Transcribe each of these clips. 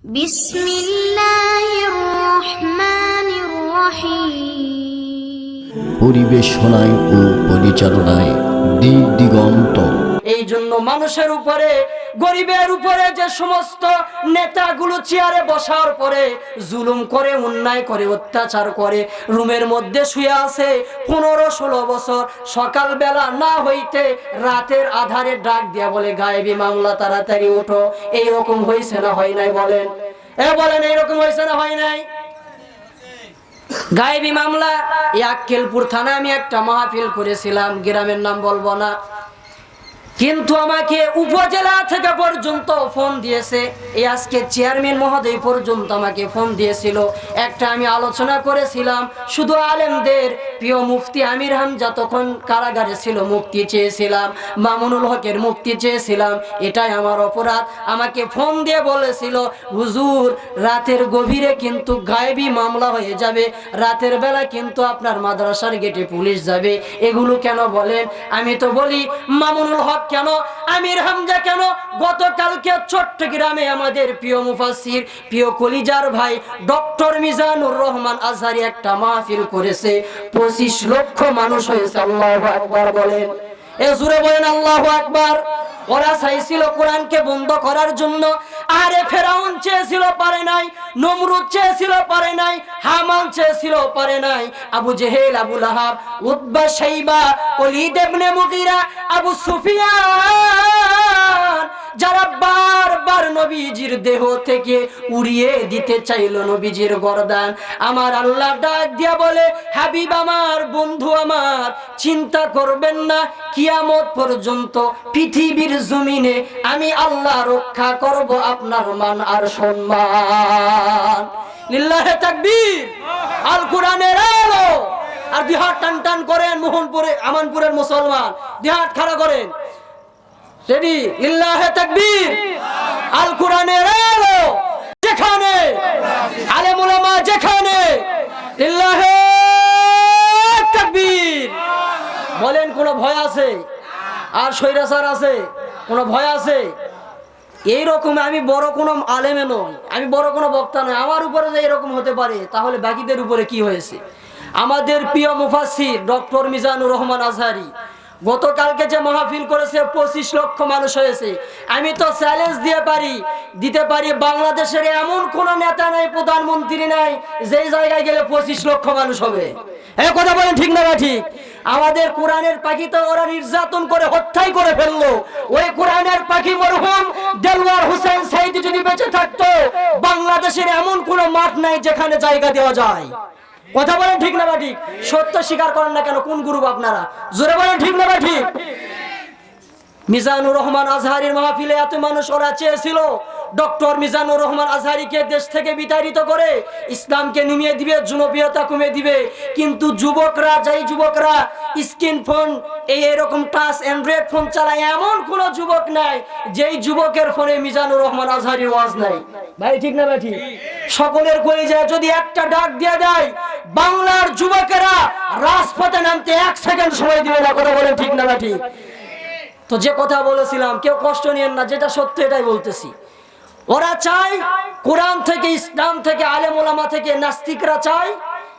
বিসমিল্লাহির রহমানির রহিম। পরিবেশনায় ও পরিচালনায় দিক দিগন্ত। এই জন্য মানুষের উপরে, গরিবের উপরে যে সমস্ত নেতাগুলো চেয়ারে বসার পরে জুলুম করে, অন্যায় করে, অত্যাচার করে, রুমের মধ্যে শুয়ে আছে 15-16 বছর, সকালবেলা না হইতে রাতের আধারে ডাক দিয়া বলে গায়েবী মামলা, তাড়াতাড়ি ওঠো। এইরকম হয়েছে না হয় নাই? বলেন, বলেন এইরকম হয়েছে না হয় নাই? গায়েবী মামলা। আক্কেলপুর থানায় আমি একটা মাহফিল করেছিলাম, গ্রামের নাম বলবো না, কিন্তু আমাকে উপজেলা থেকে পর্যন্ত ফোন দিয়েছে। এই আজকে চেয়ারম্যান মহোদয় পর্যন্ত আমাকে ফোন দিয়েছিল। একটা আমি আলোচনা করেছিলাম শুধু আলেমদের, প্রিয় মুফতি আমির হামজা তখন কারাগারে ছিল, মুক্তি চেয়েছিলাম, মামুনুল হকের মুক্তি চেয়েছিলাম। এটাই আমার অপরাধ। আমাকে ফোন দিয়ে বলেছিল, হুজুর রাতের গভীরে কিন্তু গায়েবী মামলা হয়ে যাবে, রাতের বেলা কিন্তু আপনার মাদ্রাসার গেটে পুলিশ যাবে। এগুলো কেন বলেন? আমি তো বলি, মামুনুল হক কেন, আমির হামজা কেন? গতকালকে চট্টগ্রামে আমাদের প্রিয় মুফাসসির, প্রিয় কলিজার ভাই ডক্টর মিজানুর রহমান আজহারি একটা মাহফিল করেছে, 25 লক্ষ মানুষ হয়েছে। আল্লাহু আকবার বলেন, জোরে বলেন আল্লাহু আকবার। ওরা চাইছিল কোরআনকে বন্ধ করার জন্য। আরে ফেরাউন চেয়েছিল, পারে নাই। নমরুদ চেয়েছিল, পারে নাই। হামান চেয়েছিল, পারে নাই। আবু জেহেল, আবু লাহাব, উতবা, শাইবা, ওলীদ ইবনে মুগীরা, আবু সুফিয়ান, যারা বারবার নবীজির দেহ থেকে উড়িয়ে দিতে চাইল নবীজির গর্দান, আমার আল্লাহ ডাক দিয়া বলে, হাবিব আমার, বন্ধু আমার, চিন্তা করবেন না, কিয়ামত পর্যন্ত পৃথিবীর জমিনে আমি আল্লাহ রক্ষা করব আপনার মান আর সম্মান। লিল্লাহে তাকবীর। আল কোরআনের আলো। আর দিহাত টান টান করেন মোহনপুরে, আমানপুরের মুসলমান, দিহাত খাড়া করেন। রেডি? লিল্লাহে তাকবীর। আল কোরআনের আলো যেখানে, আলেম উলামা যেখানে, লিল্লাহে তাকবীর। বলেন, কোনো ভয় আছে? আর স্বৈরাচার আছে? কোনো ভয় আছে? এইরকম আমি বড় কোনো আলেমে নই, আমি বড় কোনো বক্তা নই। আমার উপরে যে এরকম হতে পারে, তাহলে বাকিদের উপরে কি হয়েছে? আমাদের প্রিয় মুফাসসির ডক্টর মিজানুর রহমান আজহারি গতকালকে যে মাহফিল করেছে, 25 লক্ষ মানুষ হয়েছে। আমি তো চ্যালেঞ্জ দিতে পারি, বাংলাদেশের এমন কোন নেতা নাই, প্রধানমন্ত্রী নাই, যেই জায়গায় গেলে 25 লক্ষ মানুষ হবে। এই কথা বলেন, ঠিক না ঠিক? আমাদের কোরআনের পাখি তো ওরা নির্যাতন করে হত্যাই করে ফেললো। ওই কোরআনের পাখি মরহুম দেলওয়ার হোসেন সাইদি যদি বেঁচে থাকতো, বাংলাদেশের এমন কোন মাঠ নাই যেখানে জায়গা দেওয়া যায়। কথা বলেন, ঠিক না ঠিক? সত্য স্বীকার করেন না কেন? কোন গ্রুপ আপনারা? জোরে বলেন, ঠিক না ঠিক? মিজানুর রহমান আজহারির মাহফিলে এত মানুষ ওরা চেয়েছিল ডক্টর মিজানুর রহমান আজহারিকে দেশ থেকে বিতাড়িত করে ইসলামকে নিমিয়ে দিবে, জনপ্রিয়তা কমিয়ে দিবে। কিন্তু যুবকরা, যেই যুবকরা স্ক্রিন ফোন, এরকম টাচ অ্যান্ড্রয়েড ফোন চালায়, এমন কোন যুবক নাই যেই যুবকের ফোনে মিজানুর রহমান আজহারির ওয়াজ নাই। ভাই ঠিক না ঠিক? সকলের কলিজায় যদি একটা ডাক দিয়ে দেয়, বাংলার যুবকেরা রাজপথে নামতে 1 সেকেন্ড সময় দিবে না। কথা বলেন, ঠিক না ঠিক? তো যে কথা বলেছিলাম, কেউ কষ্ট নিয়েন না, যেটা সত্য এটাই বলতেছি। ওরা চায় কোরআন থেকে, ইসলাম থেকে, আলেম ওলামা থেকে, নাস্তিকরা চায়,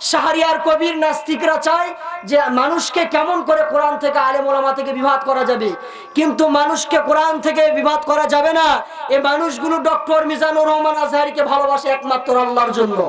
শাহরিয়ার কবির নাস্তিকরা চায় যে মানুষকে কেমন করে কোরআন থেকে, আলেম ওলামা থেকে বিভাগ করা যাবে। কিন্তু মানুষকে কোরআন থেকে বিভাগ করা যাবে না। এই মানুষগুলো ডক্টর মিজানুর রহমান আজহারিকে ভালোবাসে একমাত্র আল্লাহর জন্য।